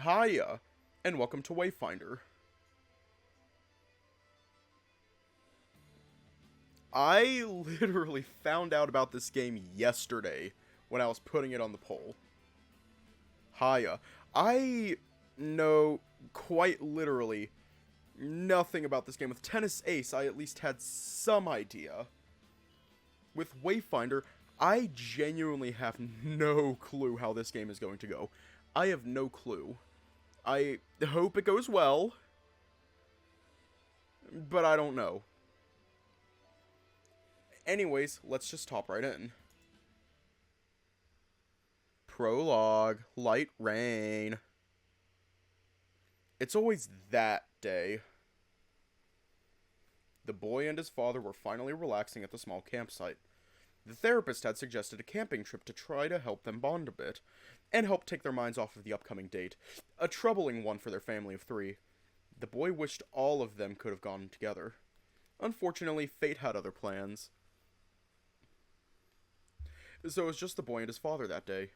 Hiya, and welcome to Wayfinder. I literally found out about this game yesterday when I was putting it on the poll. Hiya. I know quite literally nothing about this game. With Tennis Ace, I at least had some idea. With Wayfinder, I genuinely have no clue how this game is going to go. I have no clue. I hope it goes well, but I don't know. Anyways, let's just hop right in. Prologue, light rain. It's always that day. The boy and his father were finally relaxing at the small campsite. The therapist had suggested a camping trip to try to help them bond a bit, and help take their minds off of the upcoming date. A troubling one for their family of 3. The boy wished all of them could have gone together. Unfortunately, fate had other plans. So it was just the boy and his father that day.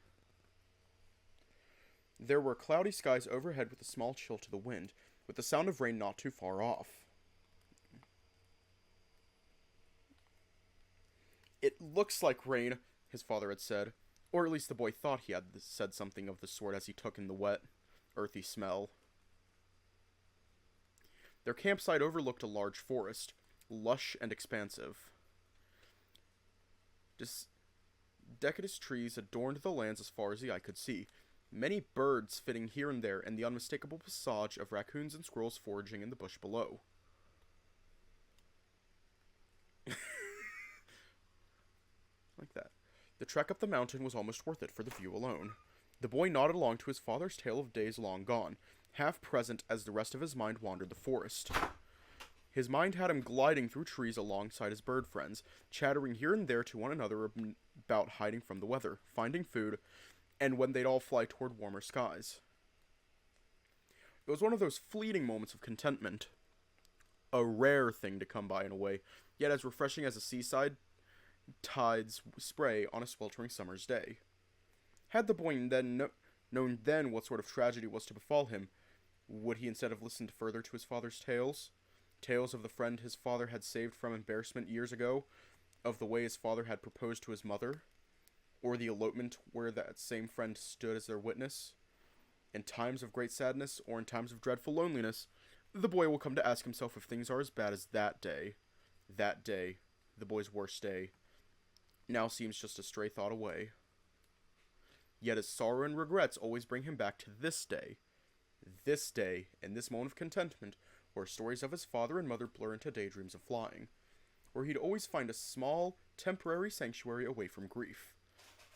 There were cloudy skies overhead with a small chill to the wind, with the sound of rain not too far off. It looks like rain, his father had said, or at least the boy thought he had said something of the sort as he took in the wet, earthy smell. Their campsite overlooked a large forest, lush and expansive. Decadus trees adorned the lands as far as the eye could see, many birds fitting here and there, and the unmistakable passage of raccoons and squirrels foraging in the bush below. Like that. The trek up the mountain was almost worth it for the view alone. The boy nodded along to his father's tale of days long gone, half present as the rest of his mind wandered the forest. His mind had him gliding through trees alongside his bird friends, chattering here and there to one another about hiding from the weather, finding food, and when they'd all fly toward warmer skies. It was one of those fleeting moments of contentment. A rare thing to come by in a way, yet as refreshing as a seaside tide's spray on a sweltering summer's day. Had the boy then known then what sort of tragedy was to befall him, would he instead have listened further to his father's tales? Tales of the friend his father had saved from embarrassment years ago, of the way his father had proposed to his mother, or the elopement where that same friend stood as their witness? In times of great sadness, or in times of dreadful loneliness, the boy will come to ask himself if things are as bad as that day. That day, the boy's worst day, now seems just a stray thought away. Yet his sorrow and regrets always bring him back to this day, and this moment of contentment, where stories of his father and mother blur into daydreams of flying, where he'd always find a small, temporary sanctuary away from grief.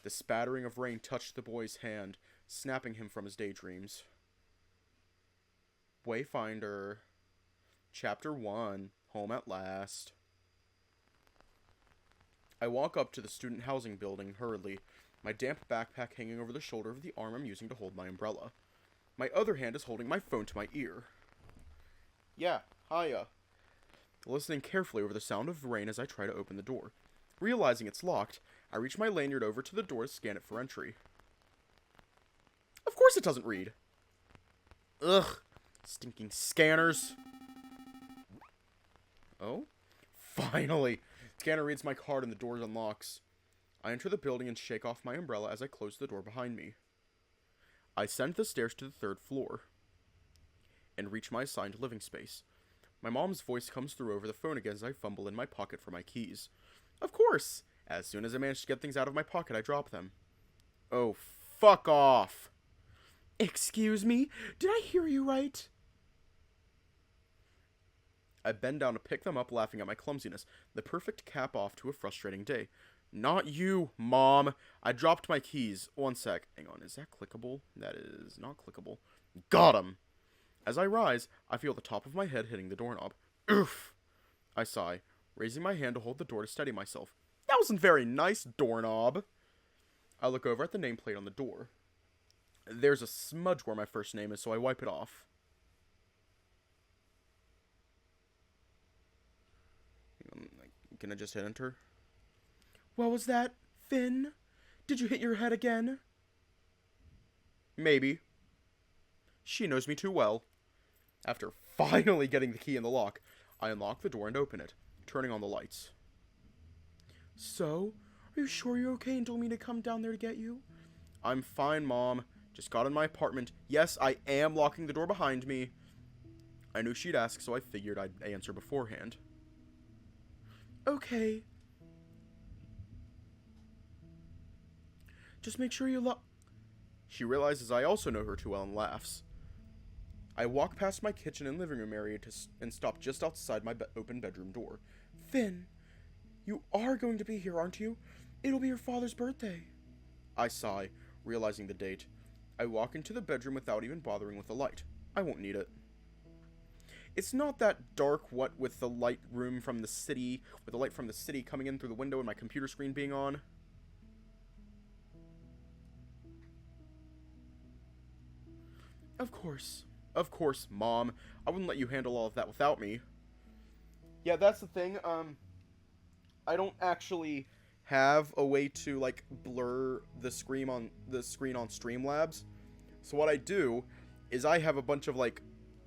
The spattering of rain touched the boy's hand, snapping him from his daydreams. Wayfinder. Chapter 1. Home at last. I walk up to the student housing building hurriedly, my damp backpack hanging over the shoulder of the arm I'm using to hold my umbrella. My other hand is holding my phone to my ear. Yeah, hiya. Listening carefully over the sound of rain as I try to open the door. Realizing it's locked, I reach my lanyard over to the door to scan it for entry. Of course it doesn't read. Ugh, stinking scanners. Oh? Finally! Scanner reads my card and the door unlocks. I enter the building and shake off my umbrella as I close the door behind me. I ascend the stairs to the 3rd floor and reach my assigned living space. My mom's voice comes through over the phone again as I fumble in my pocket for my keys. Of course! As soon as I manage to get things out of my pocket, I drop them. Oh, fuck off! Excuse me? Did I hear you right? I bend down to pick them up, laughing at my clumsiness, the perfect cap-off to a frustrating day. Not you, Mom! I dropped my keys. One sec. Hang on, is that clickable? That is not clickable. Got 'em! As I rise, I feel the top of my head hitting the doorknob. Oof! I sigh, raising my hand to hold the door to steady myself. That wasn't very nice, doorknob! I look over at the nameplate on the door. There's a smudge where my first name is, so I wipe it off. Can I just hit enter? What was that, Finn? Did you hit your head again? Maybe. She knows me too well. After finally getting the key in the lock, I unlock the door and open it, turning on the lights. So, are you sure you're okay and told me to come down there to get you? I'm fine, Mom. Just got in my apartment. Yes, I am locking the door behind me. I knew she'd ask, so I figured I'd answer beforehand. Okay. Just make sure you lock... She realizes I also know her too well and laughs. I walk past my kitchen and living room area and stop just outside my open bedroom door. Finn, you are going to be here, aren't you? It'll be your father's birthday. I sigh, realizing the date. I walk into the bedroom without even bothering with the light. I won't need it. It's not that dark, what with the light from the city coming in through the window and my computer screen being on. Of course, Mom. I wouldn't let you handle all of that without me. Yeah, that's the thing. I don't actually have a way to like blur the screen on Streamlabs. So what I do is I have a bunch of like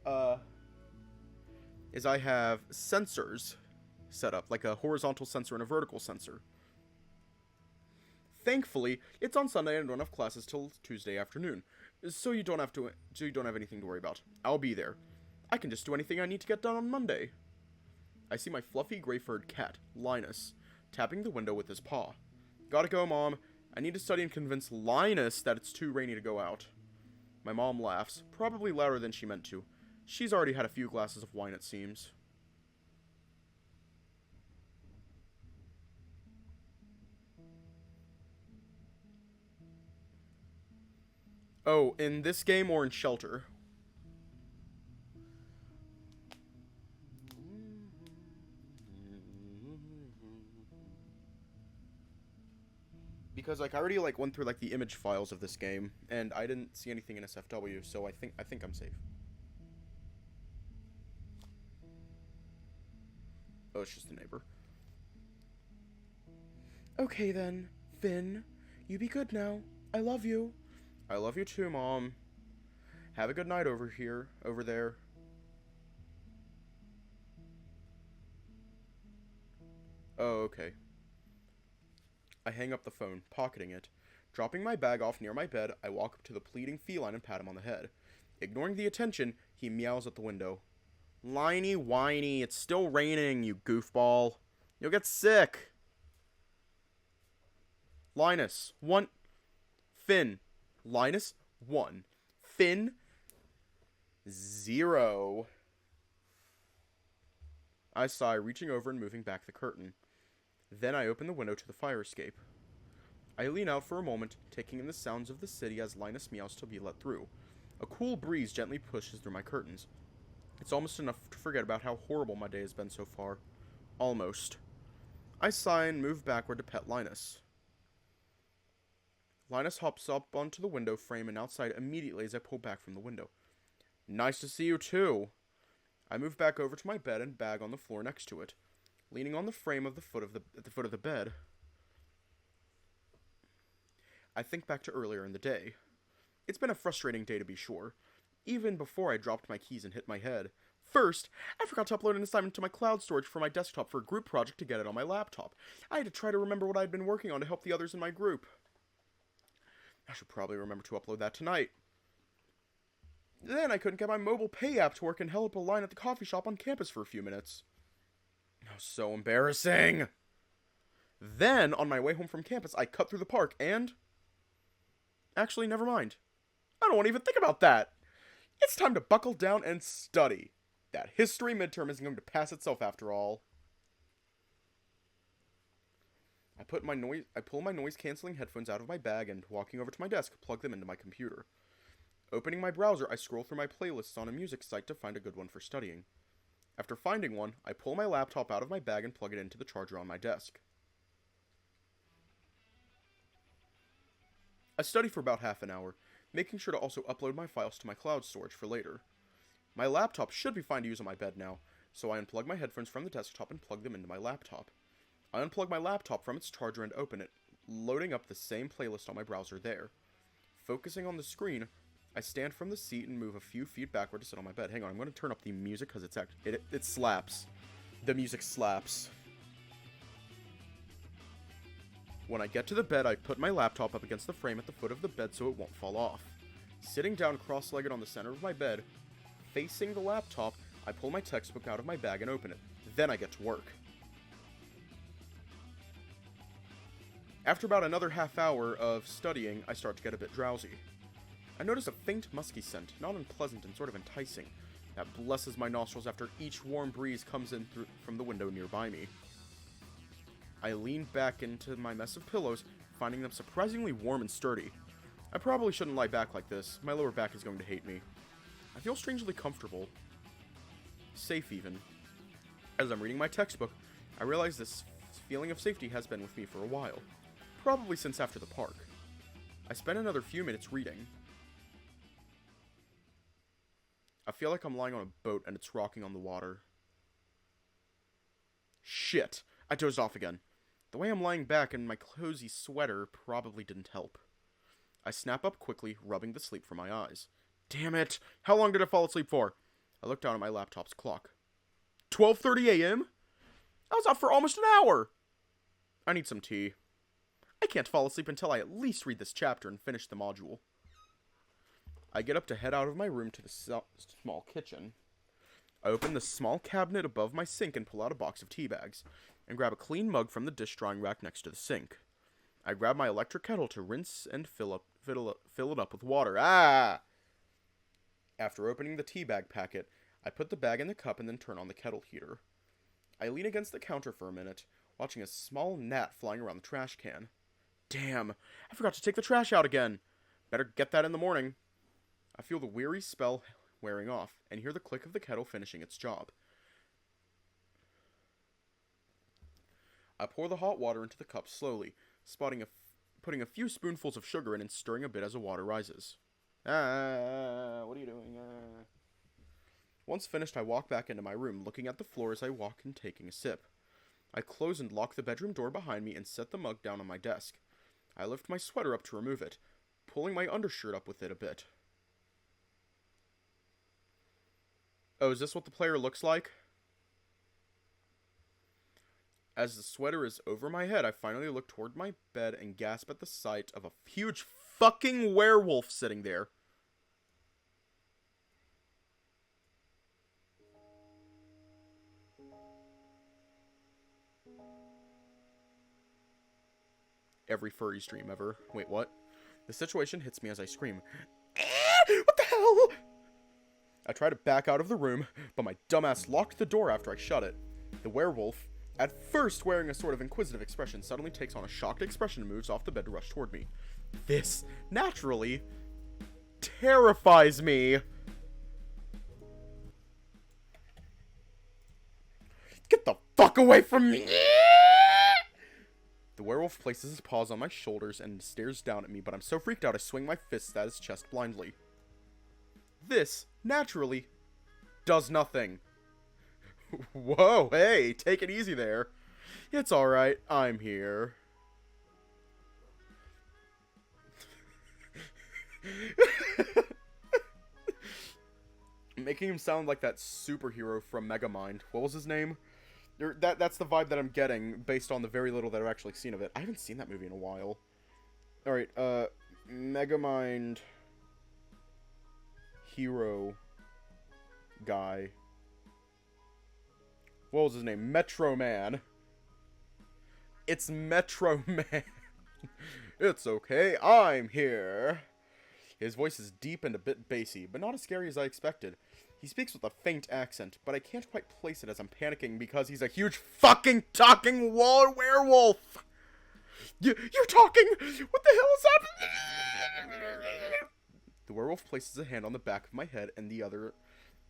I have sensors set up, like a horizontal sensor and a vertical sensor. Thankfully, it's on Sunday and I don't have classes till Tuesday afternoon, so you don't have anything to worry about. I'll be there. I can just do anything I need to get done on Monday. I see my fluffy gray-furred cat, Linus, tapping the window with his paw. Gotta go, Mom. I need to study and convince Linus that it's too rainy to go out. My mom laughs, probably louder than she meant to. She's already had a few glasses of wine, it seems. Oh, in this game or in Shelter? Because like I already like went through like the image files of this game and I didn't see anything in SFW, so I think I'm safe. Oh, it's just a neighbor. Okay then, Finn. You be good now. I love you. I love you too, Mom. Have a good night over there. Oh, okay. I hang up the phone, pocketing it. Dropping my bag off near my bed, I walk up to the pleading feline and pat him on the head. Ignoring the attention, he meows at the window. Liney whiny, it's still raining, you goofball. You'll get sick. Linus, 1. Finn. Linus, 1. Finn, 0. I sigh, reaching over and moving back the curtain. Then I open the window to the fire escape. I lean out for a moment, taking in the sounds of the city as Linus meows to be let through. A cool breeze gently pushes through my curtains. It's almost enough to forget about how horrible my day has been so far. Almost. I sigh and move backward to pet Linus. Linus hops up onto the window frame and outside immediately as I pull back from the window. Nice to see you too. I move back over to my bed and bag on the floor next to it. Leaning on the frame at the foot of the bed, I think back to earlier in the day. It's been a frustrating day to be sure, even before I dropped my keys and hit my head. First, I forgot to upload an assignment to my cloud storage for my desktop for a group project to get it on my laptop. I had to try to remember what I had been working on to help the others in my group. I should probably remember to upload that tonight. Then I couldn't get my mobile pay app to work and held up a line at the coffee shop on campus for a few minutes. Oh, so embarrassing. Then, on my way home from campus, I cut through the park and... Actually, never mind. I don't want to even think about that. It's time to buckle down and study. That history midterm isn't going to pass itself after all. I pull my noise-canceling headphones out of my bag and, walking over to my desk, plug them into my computer. Opening my browser, I scroll through my playlists on a music site to find a good one for studying. After finding one, I pull my laptop out of my bag and plug it into the charger on my desk. I study for about half an hour, making sure to also upload my files to my cloud storage for later. My laptop should be fine to use on my bed now, so I unplug my headphones from the desktop and plug them into my laptop. I unplug my laptop from its charger and open it, loading up the same playlist on my browser there. Focusing on the screen, I stand from the seat and move a few feet backward to sit on my bed. Hang on, I'm going to turn up the music because it slaps. The music slaps. When I get to the bed, I put my laptop up against the frame at the foot of the bed so it won't fall off. Sitting down cross-legged on the center of my bed, facing the laptop, I pull my textbook out of my bag and open it. Then I get to work. After about another half hour of studying, I start to get a bit drowsy. I notice a faint musky scent, not unpleasant and sort of enticing, that blesses my nostrils after each warm breeze comes in from the window nearby me. I lean back into my mess of pillows, finding them surprisingly warm and sturdy. I probably shouldn't lie back like this. My lower back is going to hate me. I feel strangely comfortable. Safe, even. As I'm reading my textbook, I realize this feeling of safety has been with me for a while. Probably since after the park. I spend another few minutes reading. I feel like I'm lying on a boat and it's rocking on the water. Shit! I dozed off again. The way I'm lying back in my cozy sweater probably didn't help. I snap up quickly, rubbing the sleep from my eyes. Damn it! How long did I fall asleep for? I looked down at my laptop's clock. 12:30 a.m.? I was up for almost an hour! I need some tea. I can't fall asleep until I at least read this chapter and finish the module. I get up to head out of my room to the small kitchen. I open the small cabinet above my sink and pull out a box of tea bags, and grab a clean mug from the dish drying rack next to the sink. I grab my electric kettle to rinse and fill it up with water. Ah! After opening the tea bag packet, I put the bag in the cup and then turn on the kettle heater. I lean against the counter for a minute, watching a small gnat flying around the trash can. Damn, I forgot to take the trash out again. Better get that in the morning. I feel the weary spell wearing off, and hear the click of the kettle finishing its job. I pour the hot water into the cup slowly, putting a few spoonfuls of sugar in and stirring a bit as the water rises. What are you doing? Once finished, I walk back into my room, looking at the floor as I walk and taking a sip. I close and lock the bedroom door behind me and set the mug down on my desk. I lift my sweater up to remove it, pulling my undershirt up with it a bit. Oh, is this what the player looks like? As the sweater is over my head, I finally look toward my bed and gasp at the sight of a huge fucking werewolf sitting there. Every furry stream ever. Wait, what? The situation hits me as I scream. What the hell? I try to back out of the room, but my dumbass locked the door after I shut it. The werewolf, at first wearing a sort of inquisitive expression, suddenly takes on a shocked expression and moves off the bed to rush toward me. This, naturally, terrifies me. Get the fuck away from me! The werewolf places his paws on my shoulders and stares down at me, but I'm so freaked out I swing my fists at his chest blindly. This, naturally, does nothing. Whoa, hey, take it easy there. It's alright, I'm here. Making him sound like that superhero from Megamind. What was his name? That's the vibe that I'm getting, based on the very little that I've actually seen of it. I haven't seen that movie in a while. Alright, Megamind hero guy. What was his name? Metro Man. It's Metro Man. It's okay, I'm here. His voice is deep and a bit bassy, but not as scary as I expected. He speaks with a faint accent, but I can't quite place it as I'm panicking because he's a huge fucking talking werewolf! You're talking! What the hell is happening? The werewolf places a hand on the back of my head and the other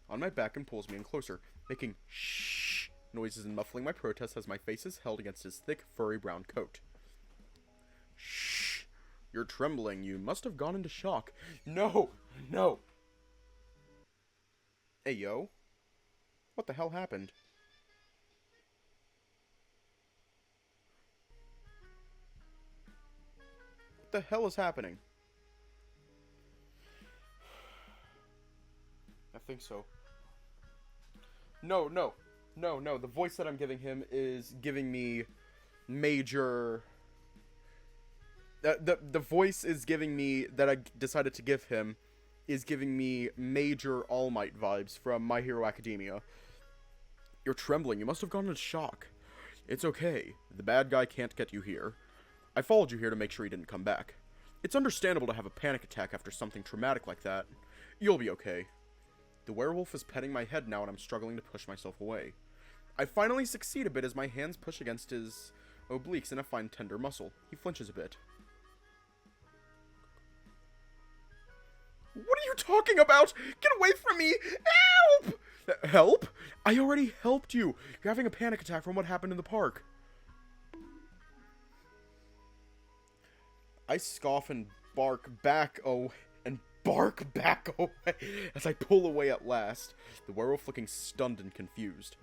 on my back and pulls me in closer, making shh noises and muffling my protest as my face is held against his thick, furry brown coat. Shh! You're trembling. You must have gone into shock. No! No! Hey, yo. What the hell happened? What the hell is happening? think so. No, no. No, no. The voice that I'm giving him is giving me major... The voice is giving me, that I decided to give him, is giving me major All Might vibes from My Hero Academia. You're trembling. You must have gone into shock. It's okay. The bad guy can't get you here. I followed you here to make sure he didn't come back. It's understandable to have a panic attack after something traumatic like that. You'll be okay. The werewolf is petting my head now and I'm struggling to push myself away. I finally succeed a bit as my hands push against his obliques and I find tender muscle. He flinches a bit. What are you talking about? Get away from me! Help! Help? I already helped you. You're having a panic attack from what happened in the park. I scoff and bark back away as I pull away at last, the werewolf looking stunned and confused.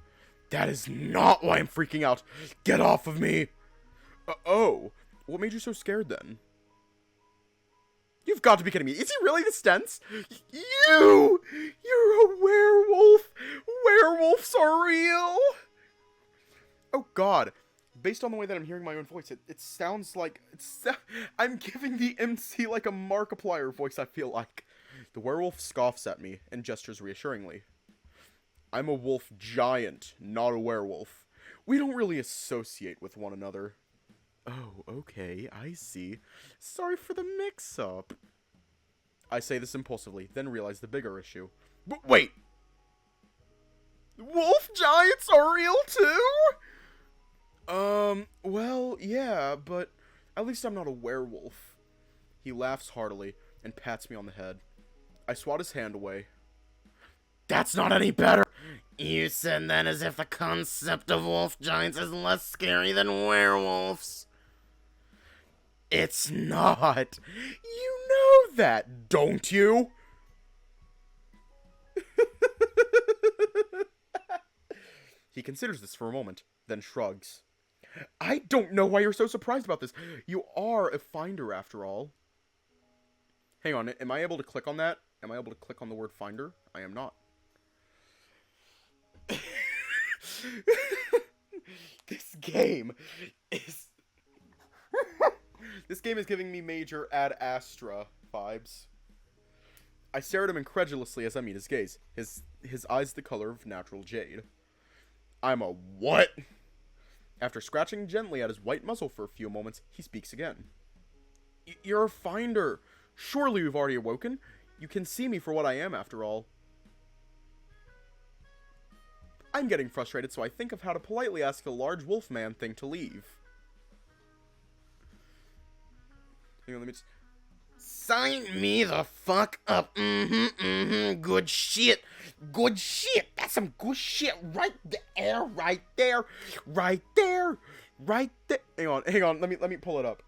That is not why I'm freaking out. Get off of me! Oh, what made you so scared then? You've got to be kidding me. Is he really this tense? You're a werewolf. Werewolves are real. Oh God. Based on the way that I'm hearing my own voice, it sounds like I'm giving the MC like a Markiplier voice, I feel like. The werewolf scoffs at me and gestures reassuringly. I'm a wolf giant, not a werewolf. We don't really associate with one another. Oh, okay, I see. Sorry for the mix-up. I say this impulsively, then realize the bigger issue. But wait! Wolf giants are real too? Well, yeah, but at least I'm not a werewolf. He laughs heartily and pats me on the head. I swat his hand away. That's not any better! You said that as if the concept of wolf giants is less scary than werewolves. It's not. You know that, don't you? He considers this for a moment, then shrugs. I don't know why you're so surprised about this. You are a finder, after all. Hang on, am I able to click on that? Am I able to click on the word finder? I am not. This game is... This game is giving me major Ad Astra vibes. I stare at him incredulously as I meet his gaze. His eyes the color of natural jade. I'm a what? After scratching gently at his white muzzle for a few moments, he speaks again. You're a finder. Surely you've already awoken. You can see me for what I am, after all. I'm getting frustrated, so I think of how to politely ask a large wolf man thing to leave. Hang on, let me just... Sign me the fuck up. Good shit. Good shit. That's some good shit right there. Right there. Right there. Right there. Hang on. Let me pull it up.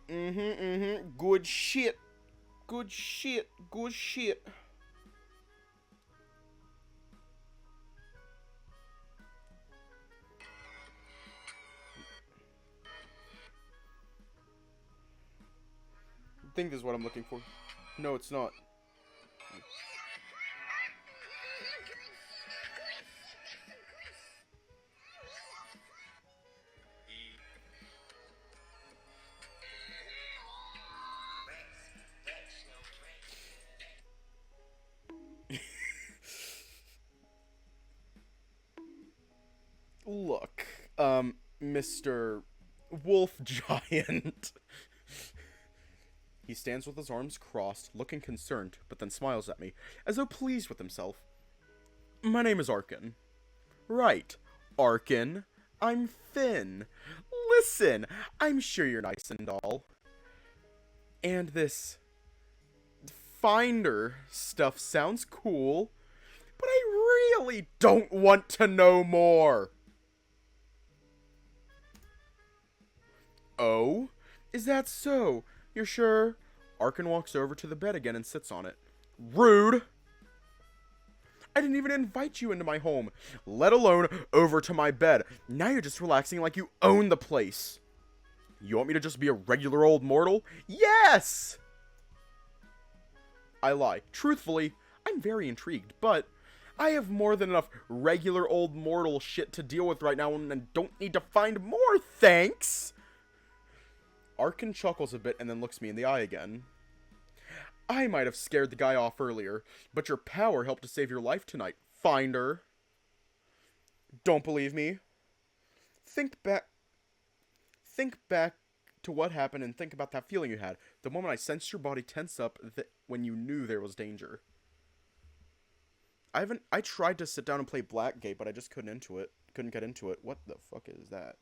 Good shit. Good shit. Good shit. I think this is what I'm looking for. No, it's not. Look, Mr. Wolf Giant. He stands with his arms crossed, looking concerned, but then smiles at me, as though pleased with himself. My name is Arkin. Right, Arkin. I'm Finn. Listen, I'm sure you're nice and all. And this Finder stuff sounds cool, but I really don't want to know more. Oh? Is that so? You're sure? Arkin walks over to the bed again and sits on it. Rude! I didn't even invite you into my home, let alone over to my bed. Now you're just relaxing like you own the place. You want me to just be a regular old mortal? Yes! I lie. Truthfully, I'm very intrigued, but I have more than enough regular old mortal shit to deal with right now and don't need to find more, thanks! Arkin chuckles a bit and then looks me in the eye again. I might have scared the guy off earlier, but your power helped to save your life tonight, Finder. Don't believe me? Think back... Think back to what happened and think about that feeling you had. The moment I sensed your body tense up when you knew there was danger. I tried to sit down and play Blackgate, but I just couldn't get into it. What the fuck is that?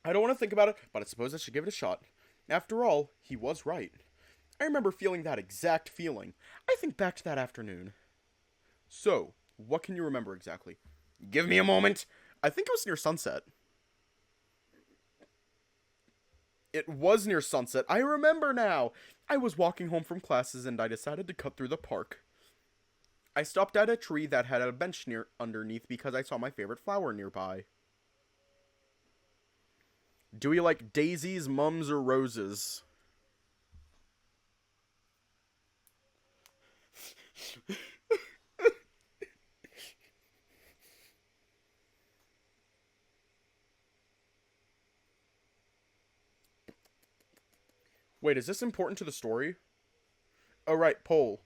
I don't want to think about it, but I suppose I should give it a shot. After all, he was right. I remember feeling that exact feeling. I think back to that afternoon. So, what can you remember exactly? Give me a moment. I think it was near sunset. It was near sunset. I remember now. I was walking home from classes and I decided to cut through the park. I stopped at a tree that had a bench underneath because I saw my favorite flower nearby. Do we like daisies, mums, or roses? Wait, is this important to the story? Oh, right, poll.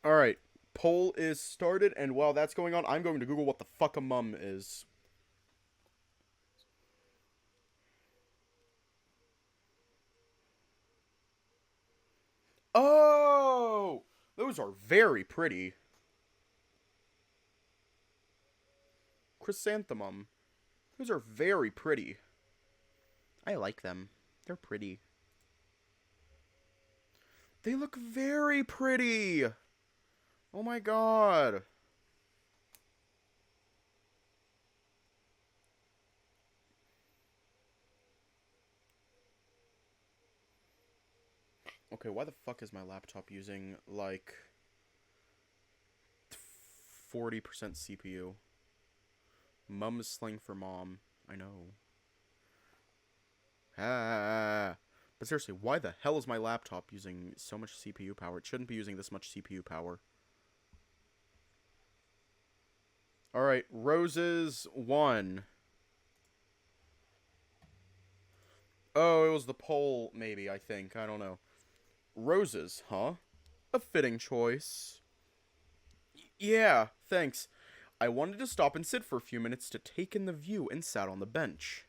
Alright, poll is started, and while that's going on, I'm going to Google what the fuck a mum is. Oh! Those are very pretty. Chrysanthemum. Those are very pretty. I like them. They're pretty. They look very pretty! Oh my god. Okay, why the fuck is my laptop using, like, 40% CPU? Mum is slang for mom. I know. Ah. But seriously, why the hell is my laptop using so much CPU power? It shouldn't be using this much CPU power. Alright, roses 1. Oh, it was the poll, maybe, I think. I don't know. Roses, huh? A fitting choice. Yeah, thanks. I wanted to stop and sit for a few minutes to take in the view and sat on the bench.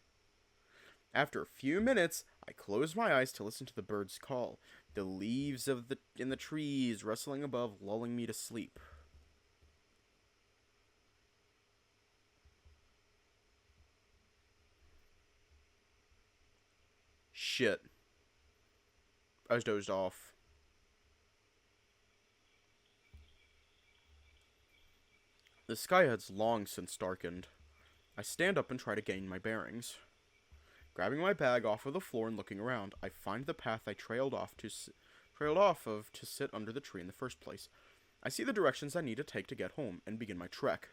After a few minutes, I closed my eyes to listen to the birds call, the leaves in the trees rustling above, lulling me to sleep. Shit. I was dozed off. The sky has long since darkened. I stand up and try to gain my bearings. Grabbing my bag off of the floor and looking around, I find the path I trailed off of to sit under the tree in the first place. I see the directions I need to take to get home and begin my trek.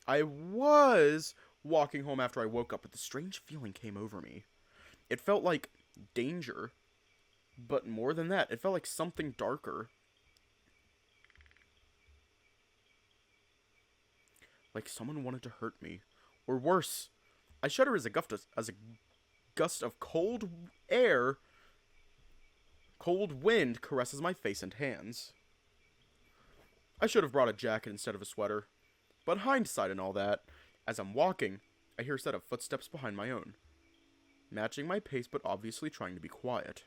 I was walking home after I woke up, but the strange feeling came over me. It felt like danger, but more than that, it felt like something darker. Like someone wanted to hurt me. Or worse, I shudder as a gust of cold wind caresses my face and hands. I should have brought a jacket instead of a sweater. But hindsight and all that, as I'm walking, I hear a set of footsteps behind my own. Matching my pace but obviously trying to be quiet.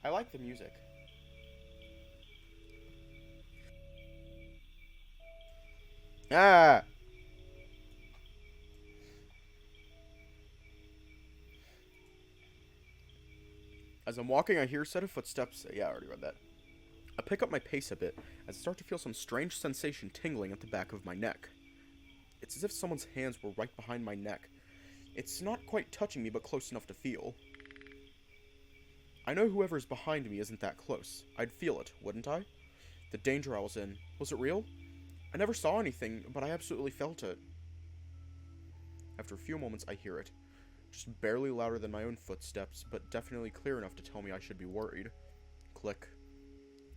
I like the music. Ah! As I'm walking, I hear a set of footsteps. Yeah, I already read that. I pick up my pace a bit as I start to feel some strange sensation tingling at the back of my neck. It's as if someone's hands were right behind my neck. It's not quite touching me, but close enough to feel. I know whoever's behind me isn't that close. I'd feel it, wouldn't I? The danger I was in. Was it real? I never saw anything, but I absolutely felt it. After a few moments, I hear it. Just barely louder than my own footsteps, but definitely clear enough to tell me I should be worried. Click.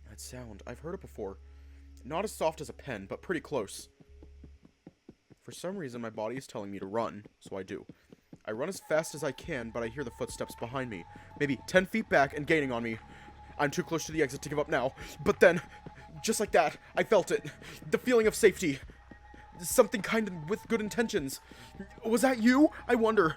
That sound. I've heard it before. Not as soft as a pen, but pretty close. For some reason, my body is telling me to run, so I do. I run as fast as I can, but I hear the footsteps behind me. Maybe 10 feet back and gaining on me. I'm too close to the exit to give up now. But then, just like that, I felt it. The feeling of safety. Something kind of with good intentions. Was that you? I wonder.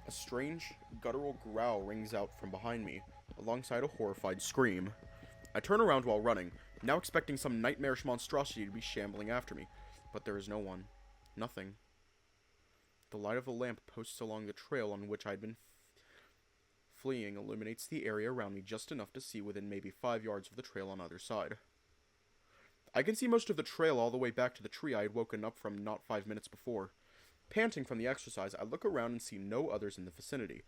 A strange, guttural growl rings out from behind me, alongside a horrified scream. I turn around while running, now expecting some nightmarish monstrosity to be shambling after me, but there is no one. Nothing. The light of the lamp posts along the trail on which I'd been fleeing illuminates the area around me just enough to see within maybe 5 yards of the trail on either side. I can see most of the trail all the way back to the tree I had woken up from not 5 minutes before. Panting from the exercise, I look around and see no others in the vicinity.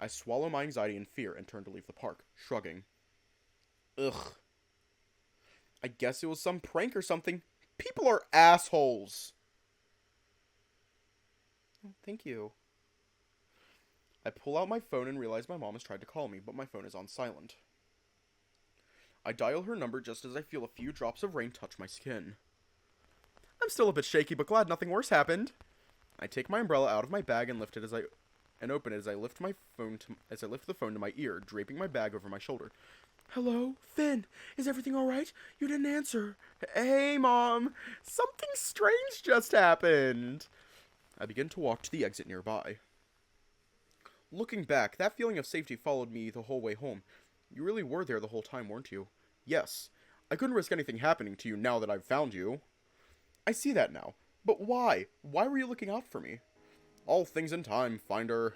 I swallow my anxiety and fear and turn to leave the park, shrugging. Ugh. I guess it was some prank or something. People are assholes. Oh, thank you. I pull out my phone and realize my mom has tried to call me, but my phone is on silent. I dial her number just as I feel a few drops of rain touch my skin. I'm still a bit shaky, but glad nothing worse happened. I take my umbrella out of my bag and open it as I lift the phone to my ear, draping my bag over my shoulder. Hello? Finn, is everything alright? You didn't answer. Hey, Mom. Something strange just happened. I begin to walk to the exit nearby. Looking back, that feeling of safety followed me the whole way home. You really were there the whole time, weren't you? Yes. I couldn't risk anything happening to you now that I've found you. I see that now. But why? Why were you looking out for me? All things in time, Finder.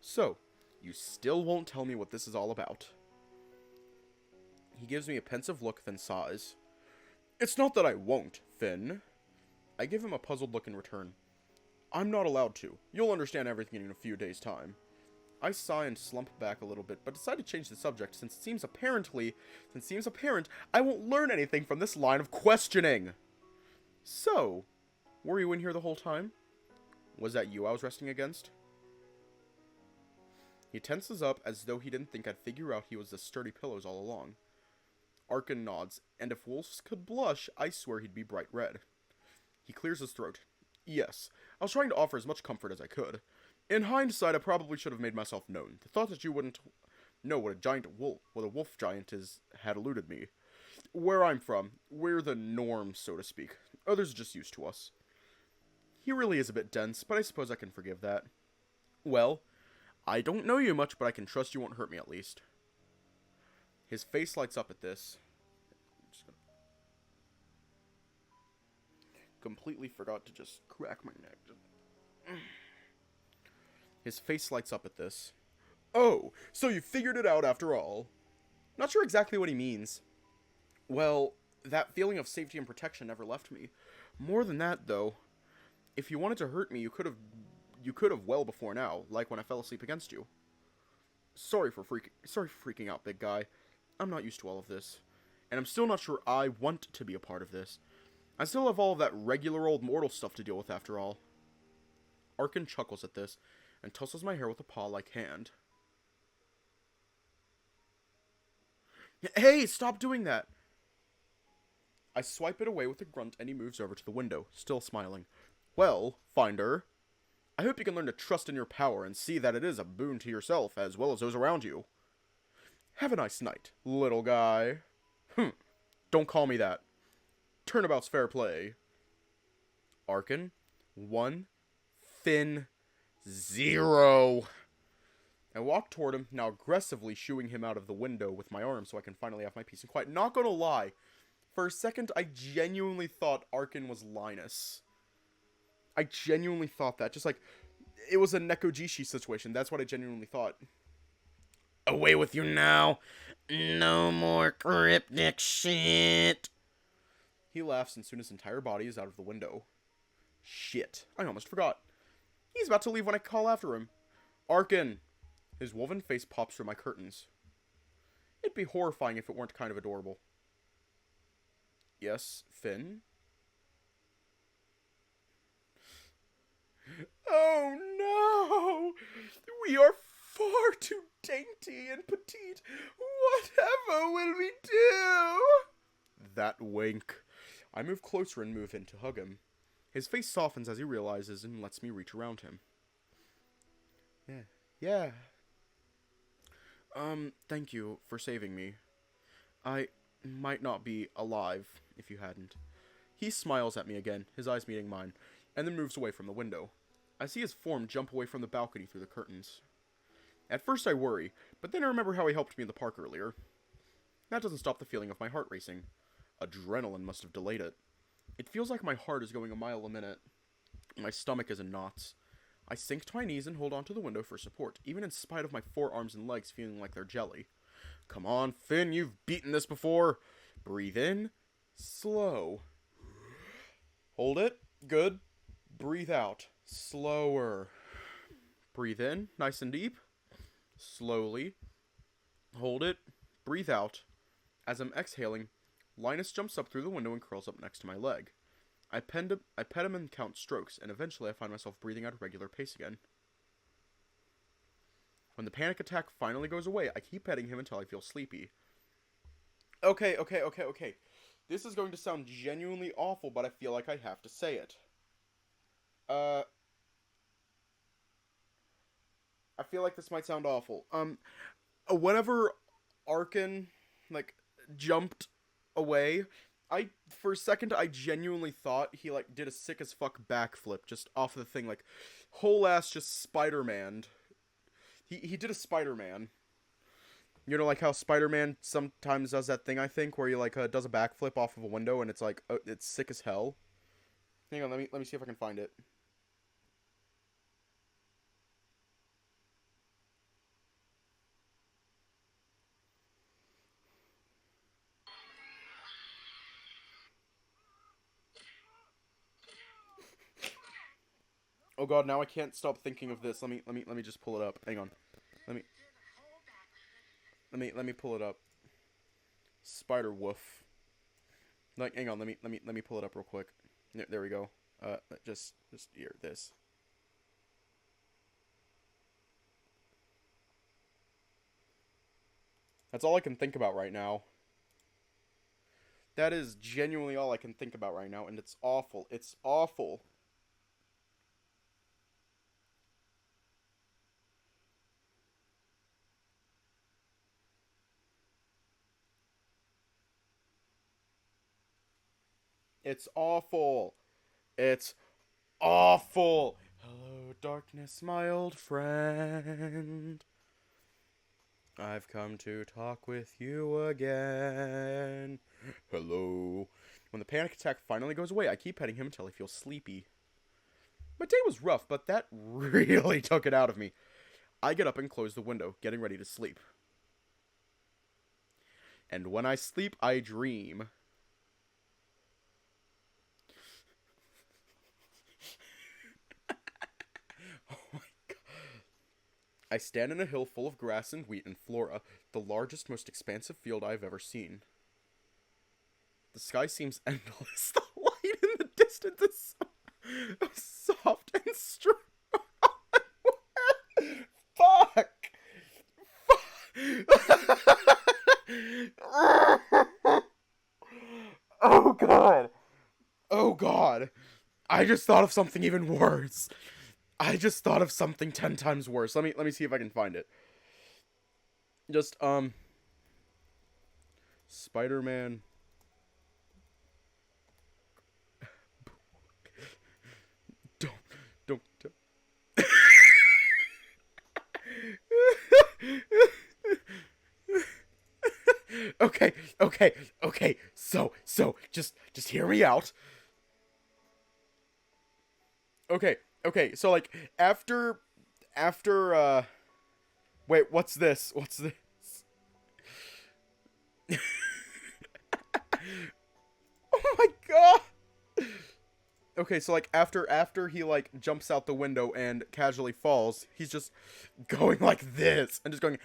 So, you still won't tell me what this is all about. He gives me a pensive look, then sighs. It's not that I won't, Finn. I give him a puzzled look in return. I'm not allowed to. You'll understand everything in a few days' time. I sigh and slump back a little bit, but decide to change the subject since it seems apparent I won't learn anything from this line of questioning. So, were you in here the whole time? Was that you I was resting against? He tenses up as though he didn't think I'd figure out he was the sturdy pillows all along. Arkin nods, and if wolves could blush, I swear he'd be bright red. He clears his throat. Yes, I was trying to offer as much comfort as I could. In hindsight, I probably should have made myself known. The thought that you wouldn't know what a wolf giant is, had eluded me. Where I'm from, we're the norm, so to speak. Others are just used to us. He really is a bit dense, but I suppose I can forgive that. Well, I don't know you much, but I can trust you won't hurt me at least. His face lights up at this. Completely forgot to just crack my neck. His face lights up at this. Oh, so you figured it out after all. Not sure exactly what he means. Well, that feeling of safety and protection never left me. More than that, though, if you wanted to hurt me, you could have well before now, like when I fell asleep against you. Sorry for freaking out, big guy. I'm not used to all of this. And I'm still not sure I want to be a part of this. I still have all of that regular old mortal stuff to deal with after all. Arkin chuckles at this, and tussles my hair with a paw-like hand. Hey, stop doing that! I swipe it away with a grunt, and he moves over to the window, still smiling. Well, Finder, I hope you can learn to trust in your power and see that it is a boon to yourself as well as those around you. Have a nice night, little guy. Don't call me that. Turnabout's fair play. Arkin, 1, Finn, 0. I walk toward him, now aggressively shooing him out of the window with my arm so I can finally have my peace and quiet. Not gonna lie, for a second I genuinely thought Arkin was Linus. I genuinely thought that. Just like, it was a Nekojishi situation. That's what I genuinely thought. Away with you now. No more cryptic shit. He laughs and soon his entire body is out of the window. Shit. I almost forgot. He's about to leave when I call after him. Arkin. His woven face pops through my curtains. It'd be horrifying if it weren't kind of adorable. Yes, Finn? Oh no! We are far too dainty and petite. Whatever will we do? That wink. I move closer and move in to hug him. His face softens as he realizes and lets me reach around him. Yeah. Thank you for saving me. I might not be alive if you hadn't. He smiles at me again, his eyes meeting mine, and then moves away from the window. I see his form jump away from the balcony through the curtains. At first I worry, but then I remember how he helped me in the park earlier. That doesn't stop the feeling of my heart racing. Adrenaline must have delayed it. It feels like my heart is going a mile a minute. My stomach is in knots. I sink to my knees and hold onto the window for support, even in spite of my forearms and legs feeling like they're jelly. Come on, Finn, you've beaten this before. Breathe in. Slow. Hold it. Good. Breathe out. Slower. Breathe in. Nice and deep. Slowly. Hold it. Breathe out. As I'm exhaling, Linus jumps up through the window and curls up next to my leg. I pet him and count strokes, and eventually I find myself breathing at a regular pace again. When the panic attack finally goes away, I keep petting him until I feel sleepy. Okay. This is going to sound genuinely awful, but I feel like I have to say it. I feel like this might sound awful. Whenever Arkin, jumped away, for a second, I genuinely thought he, did a sick as fuck backflip just off the thing, whole ass just Spider-Man. He did a Spider-Man. You know, like how Spider-Man sometimes does that thing, I think, where he, does a backflip off of a window, and it's, it's sick as hell. Hang on, let me see if I can find it. Oh god, now I can't stop thinking of this. Let me just pull it up. Hang on. Let me pull it up. Spider Woof. Hang on, let me pull it up real quick. There we go. Just here, this. That's all I can think about right now. That is genuinely all I can think about right now, and it's awful. It's awful. It's awful. It's awful. Hello, darkness, my old friend. I've come to talk with you again. Hello. When the panic attack finally goes away, I keep petting him until he feels sleepy. My day was rough, but that really took it out of me. I get up and close the window, getting ready to sleep. And when I sleep, I dream. I stand in a hill full of grass and wheat and flora, the largest, most expansive field I have ever seen. The sky seems endless. The light in the distance is so soft and strong. Fuck! Oh god! Oh god! I just thought of something even worse. I just thought of something 10 times worse. Let me see if I can find it. Just, Spider-Man. Don't. Okay, okay. Just hear me out. Okay. So like after wait, what's this? What's this? Oh my god. Okay, so like after he like jumps out the window and casually falls, he's just going like this and just going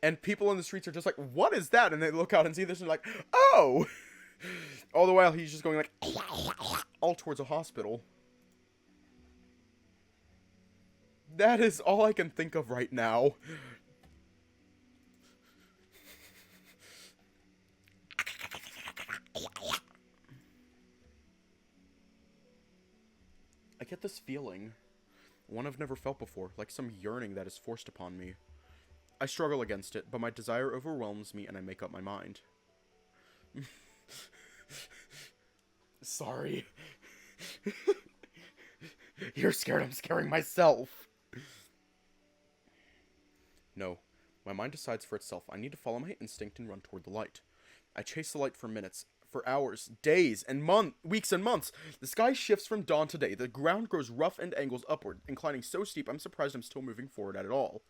and people in the streets are just like, "What is that?" And they look out and see this and they're like, "Oh." All the while he's just going like all towards a hospital. That is all I can think of right now. I get this feeling, one I've never felt before, like some yearning that is forced upon me. I struggle against it, but my desire overwhelms me and I make up my mind. Sorry. You're scared I'm scaring myself. No. My mind decides for itself. I need to follow my instinct and run toward the light. I chase the light for minutes, for hours, days, and weeks and months. The sky shifts from dawn to day. The ground grows rough and angles upward, inclining so steep I'm surprised I'm still moving forward at all.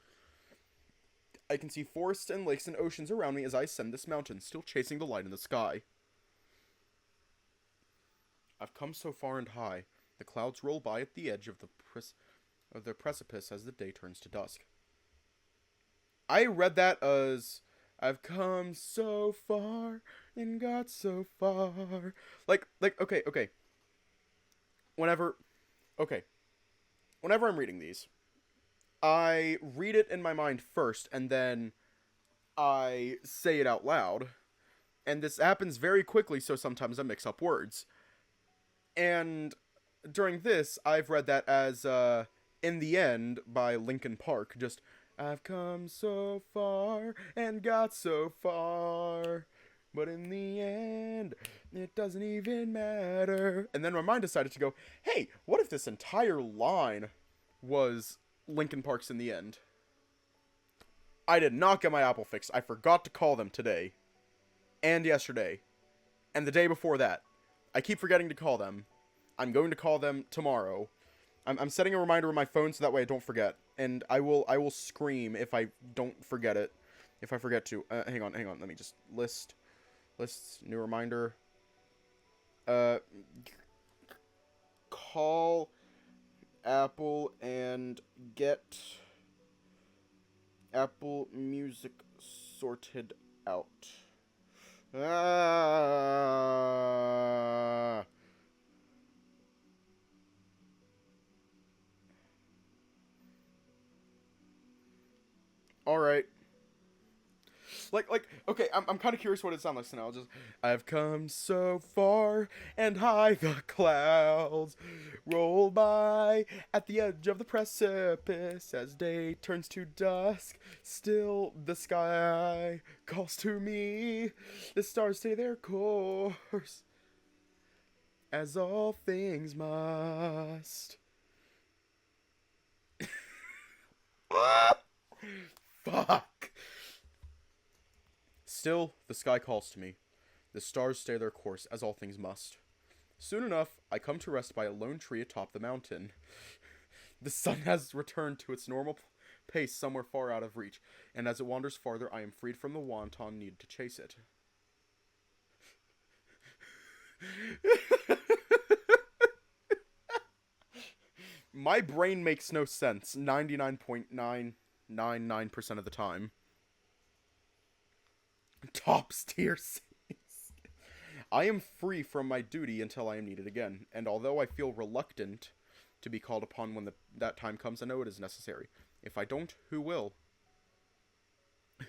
I can see forests and lakes and oceans around me as I ascend this mountain, still chasing the light in the sky. I've come so far and high. The clouds roll by at the edge of the precipice as the day turns to dusk. I read that as I've come so far and got so far. Okay. Whenever I'm reading these, I read it in my mind first and then I say it out loud. And this happens very quickly, so sometimes I mix up words. And during this, I've read that as In the End by Linkin Park. Just, I've come so far and got so far, but in the end, it doesn't even matter. And then my mind decided to go, hey, what if this entire line was Linkin Park's In the End? I did not get my Apple fixed. I forgot to call them today. And yesterday. And the day before that. I keep forgetting to call them. I'm going to call them tomorrow. I'm setting a reminder on my phone so that way I don't forget. And I will scream if I don't forget it. If I forget to. Hang on. Let me just lists, new reminder. Call Apple and get Apple Music sorted out. Alright. Okay, I'm kind of curious what it sounds like, so now I'll just, I've come so far, and high the clouds roll by at the edge of the precipice as day turns to dusk. Still the sky calls to me, the stars stay their course, as all things must. Fuck. Still, the sky calls to me. The stars stay their course, as all things must. Soon enough, I come to rest by a lone tree atop the mountain. The sun has returned to its normal pace somewhere far out of reach, and as it wanders farther, I am freed from the wanton need to chase it. My brain makes no sense 99.999% of the time. Tops tier scenes. I am free from my duty until I am needed again, and although I feel reluctant to be called upon when that time comes, I know it is necessary. If I don't, who will?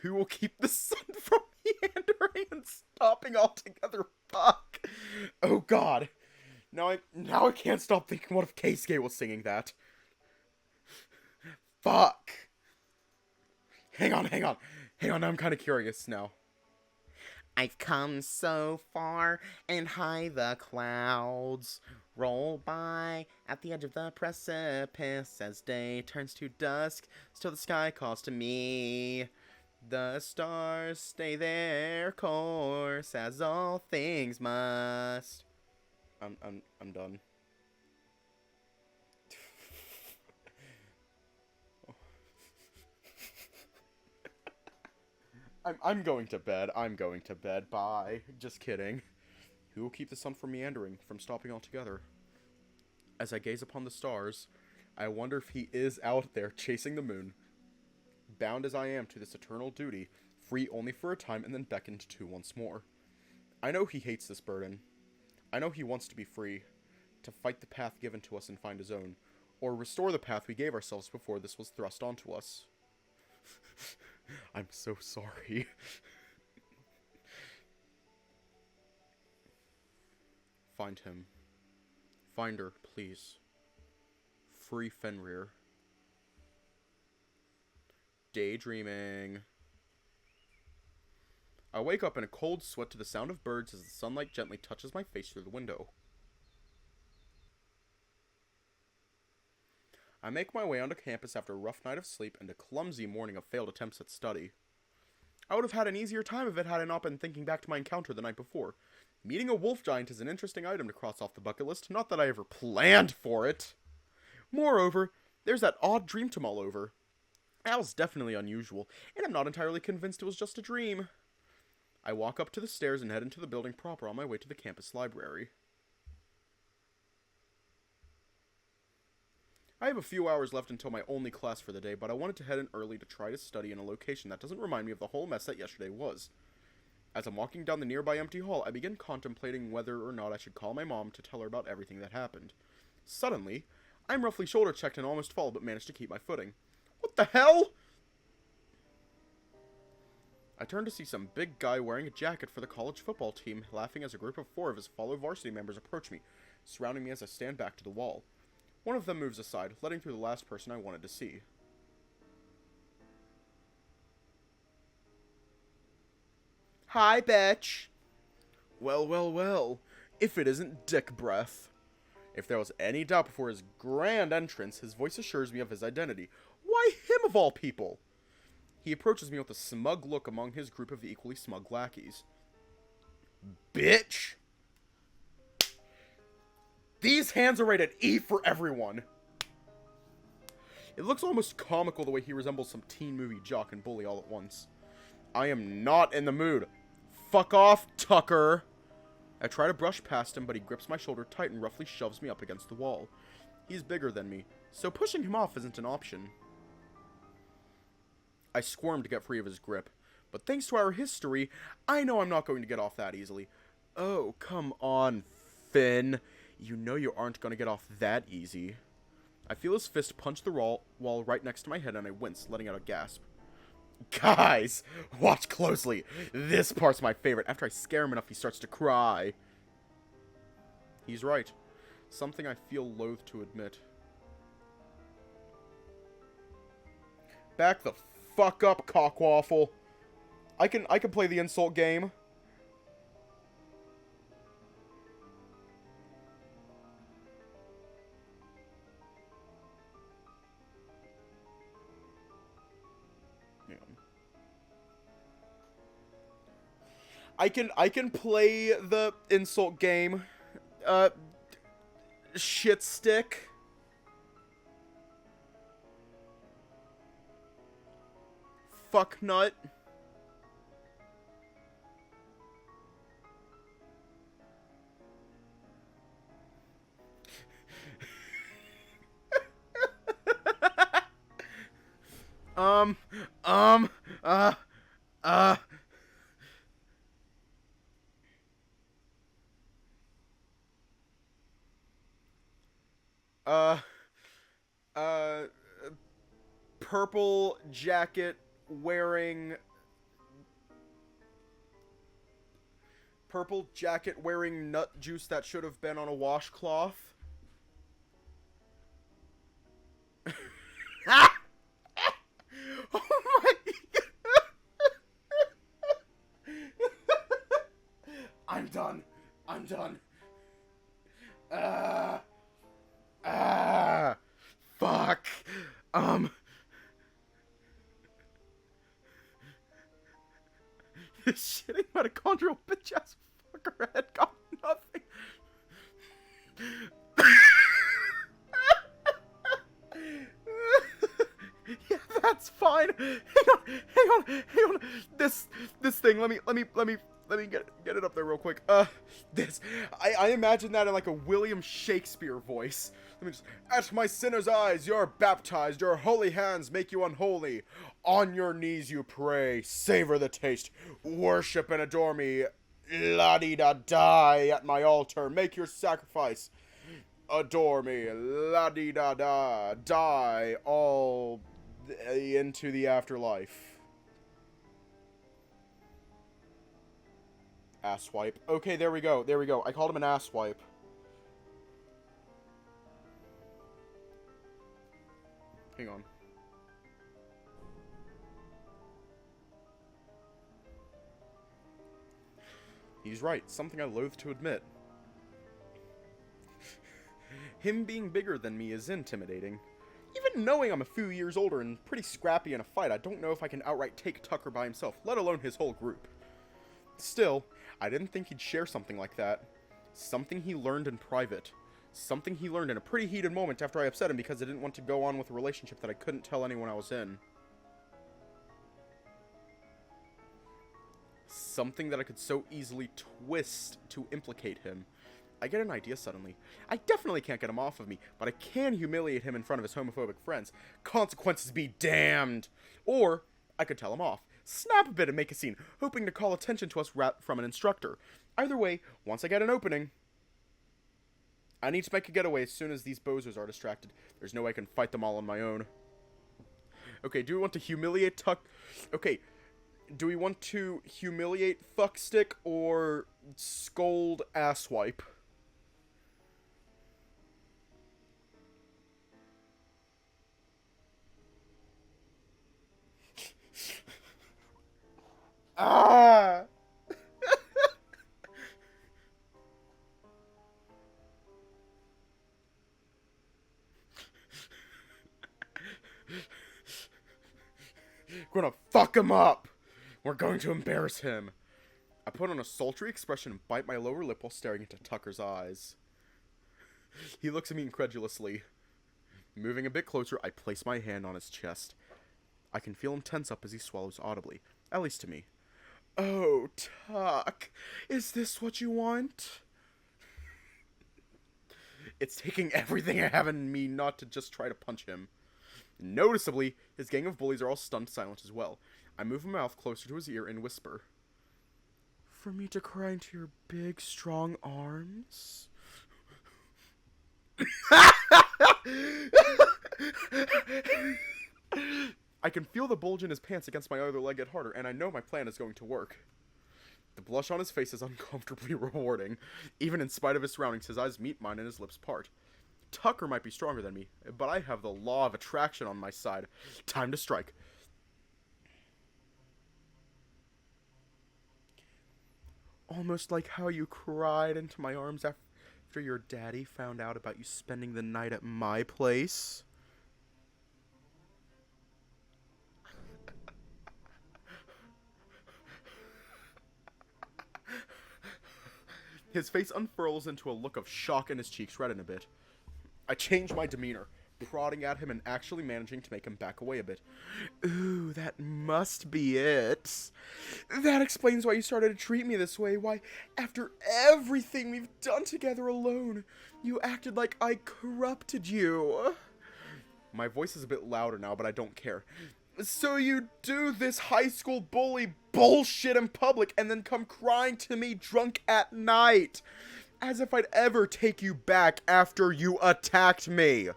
Who will keep the sun from meandering and stopping altogether? Fuck. Oh god. Now I can't stop thinking, what if Keisuke was singing that? Fuck. Hang on, I'm kind of curious now. I've come so far and high the clouds Roll by at the edge of the precipice as day turns to dusk, still the sky calls to me. The stars stay their course as all things must. I'm done. I'm going to bed. I'm going to bed. Bye. Just kidding. Who will keep the sun from meandering, from stopping altogether? As I gaze upon the stars, I wonder if he is out there chasing the moon, bound as I am to this eternal duty, free only for a time and then beckoned to once more. I know he hates this burden. I know he wants to be free, to fight the path given to us and find his own, or restore the path we gave ourselves before this was thrust onto us. I'm so sorry. Find him. Find her, please. Free Fenrir. Daydreaming. I wake up in a cold sweat to the sound of birds as the sunlight gently touches my face through the window. I make my way onto campus after a rough night of sleep and a clumsy morning of failed attempts at study. I would have had an easier time of it had I not been thinking back to my encounter the night before. Meeting a wolf giant is an interesting item to cross off the bucket list, not that I ever planned for it. Moreover, there's that odd dream to mull over. That was definitely unusual, and I'm not entirely convinced it was just a dream. I walk up to the stairs and head into the building proper on my way to the campus library. I have a few hours left until my only class for the day, but I wanted to head in early to try to study in a location that doesn't remind me of the whole mess that yesterday was. As I'm walking down the nearby empty hall, I begin contemplating whether or not I should call my mom to tell her about everything that happened. Suddenly, I'm roughly shoulder-checked and almost fall, but manage to keep my footing. What the hell? I turn to see some big guy wearing a jacket for the college football team, laughing as a group of 4 of his fellow varsity members approach me, surrounding me as I stand back to the wall. One of them moves aside, letting through the last person I wanted to see. Hi, bitch! Well, well, well. If it isn't Dick Breath. If there was any doubt before his grand entrance, his voice assures me of his identity. Why him of all people? He approaches me with a smug look among his group of equally smug lackeys. Bitch! These hands are rated E for everyone. It looks almost comical the way he resembles some teen movie jock and bully all at once. I am not in the mood. Fuck off, Tucker. I try to brush past him, but he grips my shoulder tight and roughly shoves me up against the wall. He's bigger than me, so pushing him off isn't an option. I squirm to get free of his grip, but thanks to our history, I know I'm not going to get off that easily. Oh, come on, Finn. You know you aren't going to get off that easy. I feel his fist punch the wall right next to my head and I wince, letting out a gasp. Guys, watch closely. This part's my favorite. After I scare him enough, he starts to cry. He's right. Something I feel loath to admit. Back the fuck up, cockwaffle. I can play the insult game. I can play the insult game. Shit stick. Fuck nut. um, um, uh, uh. Uh, purple jacket wearing... Purple jacket wearing nut juice that should have been on a washcloth. Oh my God. I'm done. I'm done. Ah! Ah! Fuck! This shitty mitochondrial bitch ass fucker had got nothing. Yeah, that's fine. Hang on. This thing. Let me get it up there real quick. This. I imagine that in like a William Shakespeare voice. Let me just. At my sinner's eyes, you're baptized. Your holy hands make you unholy. On your knees you pray. Savor the taste. Worship and adore me. La-di-da-die at my altar. Make your sacrifice. Adore me. La-di-da-da. Die all into the afterlife. Asswipe. Okay, there we go. I called him an asswipe. Hang on. He's right. Something I loathe to admit. Him being bigger than me is intimidating. Even knowing I'm a few years older and pretty scrappy in a fight, I don't know if I can outright take Tucker by himself, let alone his whole group. Still, I didn't think he'd share something like that. Something he learned in private. Something he learned in a pretty heated moment after I upset him because I didn't want to go on with a relationship that I couldn't tell anyone I was in. Something that I could so easily twist to implicate him. I get an idea suddenly. I definitely can't get him off of me, but I can humiliate him in front of his homophobic friends. Consequences be damned! Or, I could tell him off. Snap a bit and make a scene, hoping to call attention to us from an instructor. Either way, once I get an opening, I need to make a getaway as soon as these bozos are distracted. There's no way I can fight them all on my own. Okay, do we want to humiliate Okay, do we want to humiliate Fuckstick or scold Asswipe? Ah! We're gonna fuck him up! We're going to embarrass him! I put on a sultry expression and bite my lower lip while staring into Tucker's eyes. He looks at me incredulously. Moving a bit closer, I place my hand on his chest. I can feel him tense up as he swallows audibly, at least to me. Oh, Tuck, is this what you want? It's taking everything I have in me not to just try to punch him. Noticeably, his gang of bullies are all stunned silent as well. I move my mouth closer to his ear and whisper. For me to cry into your big, strong arms? I can feel the bulge in his pants against my other leg get harder, and I know my plan is going to work. The blush on his face is uncomfortably rewarding. Even in spite of his surroundings, his eyes meet mine and his lips part. Tucker might be stronger than me, but I have the law of attraction on my side. Time to strike. Almost like how you cried into my arms after your daddy found out about you spending the night at my place. His face unfurls into a look of shock and his cheeks redden a bit. I change my demeanor, prodding at him and actually managing to make him back away a bit. Ooh, that must be it. That explains why you started to treat me this way. Why, after everything we've done together alone, you acted like I corrupted you. My voice is a bit louder now, but I don't care. So you do this high school bully bullshit in public and then come crying to me drunk at night. As if I'd ever take you back after you attacked me.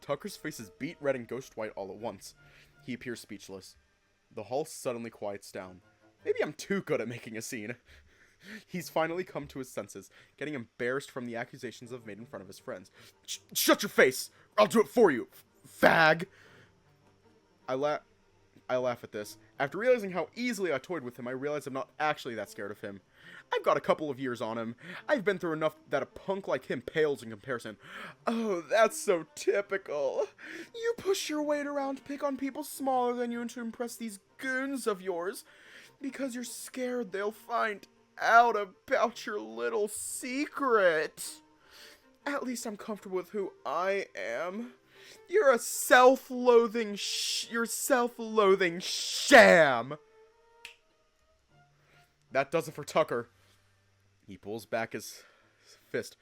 Tucker's face is beet red and ghost white all at once. He appears speechless. The hall suddenly quiets down. Maybe I'm too good at making a scene. He's finally come to his senses, getting embarrassed from the accusations I've made in front of his friends. Shut your face! I'll do it for you, fag! I laugh at this. After realizing how easily I toyed with him, I realize I'm not actually that scared of him. I've got a couple of years on him. I've been through enough that a punk like him pales in comparison. Oh, that's so typical. You push your weight around, pick on people smaller than you to impress these goons of yours, because you're scared they'll find out about your little secret. At least I'm comfortable with who I am. You're a self-loathing sham. That does it for Tucker. He pulls back his fist,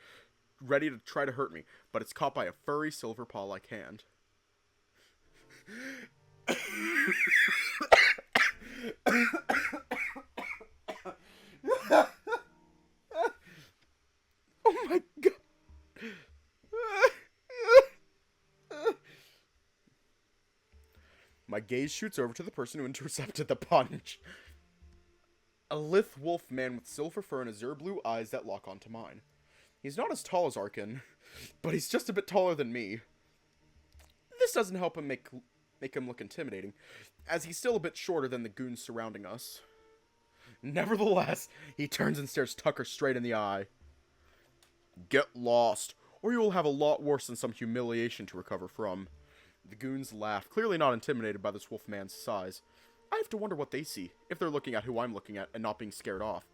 ready to try to hurt me, but it's caught by a furry silver paw-like hand. Oh my god. My gaze shoots over to the person who intercepted the punch. A lithe wolf man with silver fur and azure blue eyes that lock onto mine. He's not as tall as Arkin, but he's just a bit taller than me. This doesn't help him make him look intimidating, as he's still a bit shorter than the goons surrounding us. Nevertheless, he turns and stares Tucker straight in the eye. Get lost, or you will have a lot worse than some humiliation to recover from. The goons laugh, clearly not intimidated by this wolf man's size. I have to wonder what they see, if they're looking at who I'm looking at and not being scared off.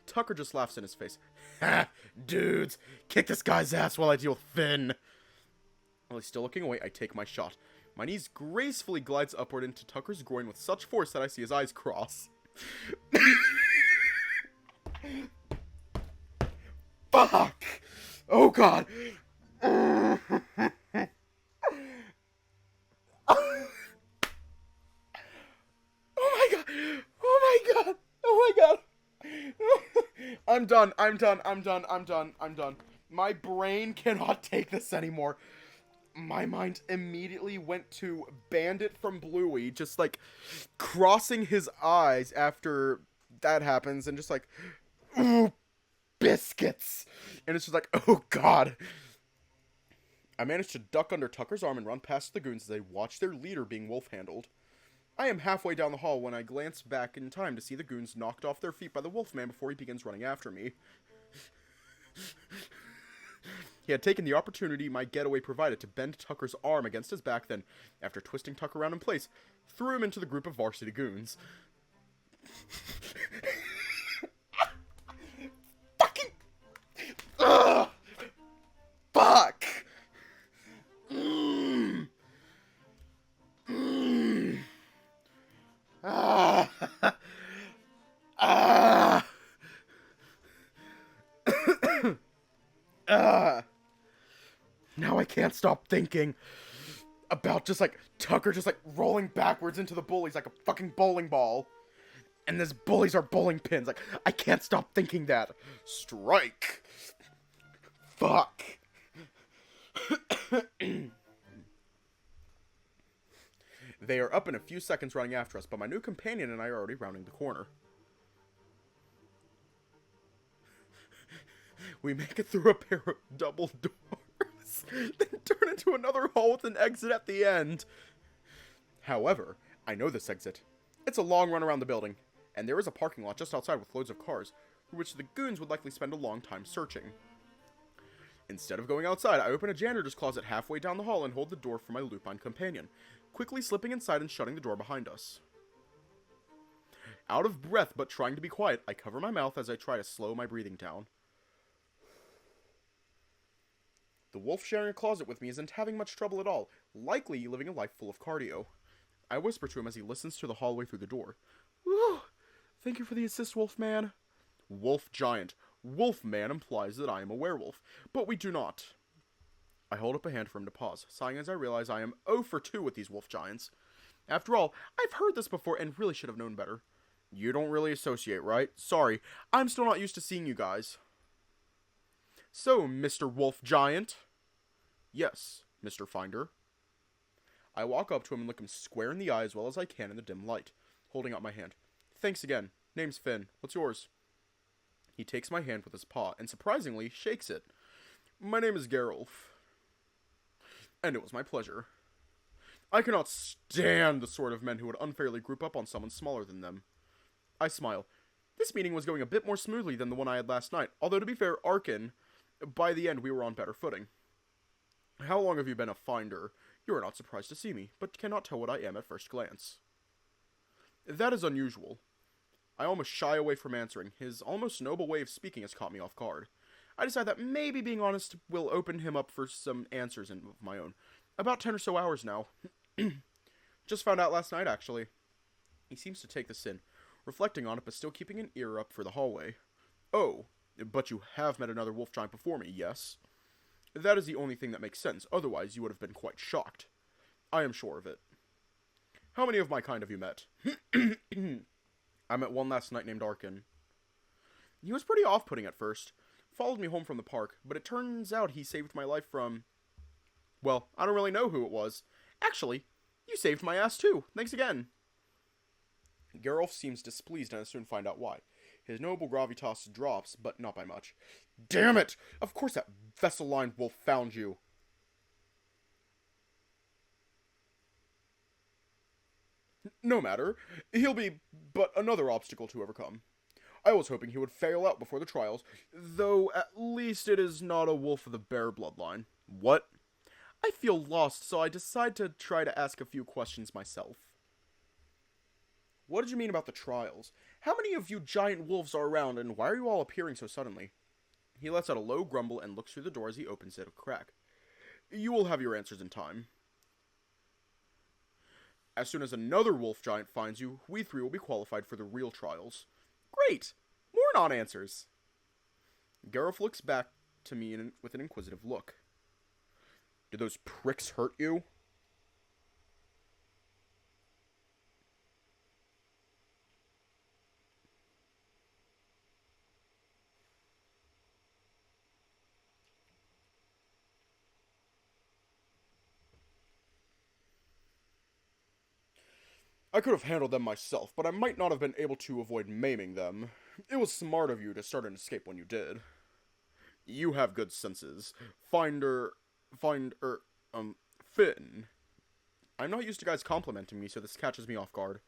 Tucker just laughs in his face. Ha! Dudes, kick this guy's ass while I deal with Finn. While he's still looking away, I take my shot. My knees gracefully glides upward into Tucker's groin with such force that I see his eyes cross. Fuck! Oh god! Oh my god! Oh my god! Oh my god! I'm done. My brain cannot take this anymore. My mind immediately went to Bandit from Bluey, just like crossing his eyes after that happens, and just like, ooh, biscuits. And it's just like, oh god. I managed to duck under Tucker's arm and run past the goons as they watch their leader being wolf-handled. I am halfway down the hall when I glance back in time to see the goons knocked off their feet by the wolfman before he begins running after me. He had taken the opportunity my getaway provided to bend Tucker's arm against his back, then, after twisting Tucker around in place, threw him into the group of varsity goons. Fucking... Ugh! Fuck! Ah! Ah! Now I can't stop thinking about just like Tucker just like rolling backwards into the bullies like a fucking bowling ball. And these bullies are bowling pins. Like, I can't stop thinking that. Strike. Fuck. They are up in a few seconds running after us, but my new companion and I are already rounding the corner. We make it through a pair of double doors, then turn into another hall with an exit at the end. However, I know this exit. It's a long run around the building, and there is a parking lot just outside with loads of cars, for which the goons would likely spend a long time searching. Instead of going outside, I open a janitor's closet halfway down the hall and hold the door for my lupine companion, quickly slipping inside and shutting the door behind us. Out of breath but trying to be quiet, I cover my mouth as I try to slow my breathing down. The wolf sharing a closet with me isn't having much trouble at all, likely living a life full of cardio. I whisper to him as he listens to the hallway through the door. Thank you for the assist, Wolfman. Wolf giant. Wolfman implies that I am a werewolf, but we do not. I hold up a hand for him to pause, sighing as I realize I am 0 for 2 with these wolf giants. After all, I've heard this before and really should have known better. You don't really associate, right? Sorry, I'm still not used to seeing you guys. So, Mr. Wolf Giant? Yes, Mr. Finder. I walk up to him and look him square in the eye as well as I can in the dim light, holding out my hand. Thanks again. Name's Finn. What's yours? He takes my hand with his paw and, surprisingly, shakes it. My name is Geralt. And it was my pleasure. I cannot stand the sort of men who would unfairly group up on someone smaller than them. I smile. This meeting was going a bit more smoothly than the one I had last night, although to be fair, Arkin, by the end we were on better footing. How long have you been a finder? You are not surprised to see me, but cannot tell what I am at first glance. That is unusual. I almost shy away from answering. His almost noble way of speaking has caught me off guard. I decide that maybe being honest will open him up for some answers of my own. About 10 or so hours now. Just found out last night, actually. He seems to take this in, reflecting on it, but still keeping an ear up for the hallway. Oh, but you have met another wolf giant before me, yes? That is the only thing that makes sense, otherwise you would have been quite shocked. I am sure of it. How many of my kind have you met? I met one last night named Arkin. He was pretty off-putting at first. Followed me home from the park, but it turns out he saved my life from... Well, I don't really know who it was. Actually, you saved my ass too. Thanks again. Geralt seems displeased, and I soon find out why. His noble gravitas drops, but not by much. Damn it! Of course that vessel-lined wolf found you. No matter. He'll be but another obstacle to overcome. I was hoping he would fail out before the trials, though at least it is not a wolf of the bear bloodline. What? I feel lost, so I decide to try to ask a few questions myself. What did you mean about the trials? How many of you giant wolves are around, and why are you all appearing so suddenly? He lets out a low grumble and looks through the door as he opens it a crack. You will have your answers in time. As soon as another wolf giant finds you, we three will be qualified for the real trials. Great! More non-answers! Geralt looks back to me with an inquisitive look. Did those pricks hurt you? I could have handled them myself, but I might not have been able to avoid maiming them. It was smart of you to start an escape when you did. You have good senses. Finn. I'm not used to guys complimenting me, so this catches me off guard.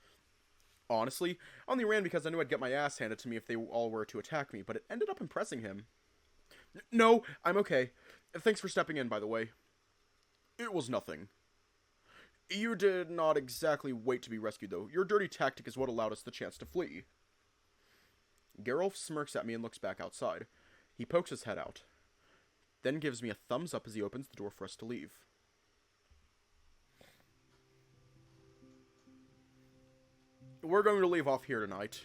Honestly, I only ran because I knew I'd get my ass handed to me if they all were to attack me, but it ended up impressing him. No, I'm okay. Thanks for stepping in, by the way. It was nothing. You did not exactly wait to be rescued, though. Your dirty tactic is what allowed us the chance to flee. Geralt smirks at me and looks back outside. He pokes his head out, then gives me a thumbs up as he opens the door for us to leave. We're going to leave off here tonight.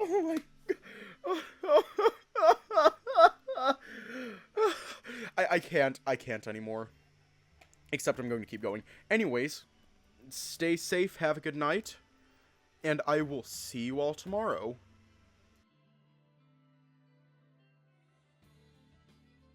Oh my... I can't anymore. Except I'm going to keep going. Anyways, stay safe, have a good night, and I will see you all tomorrow.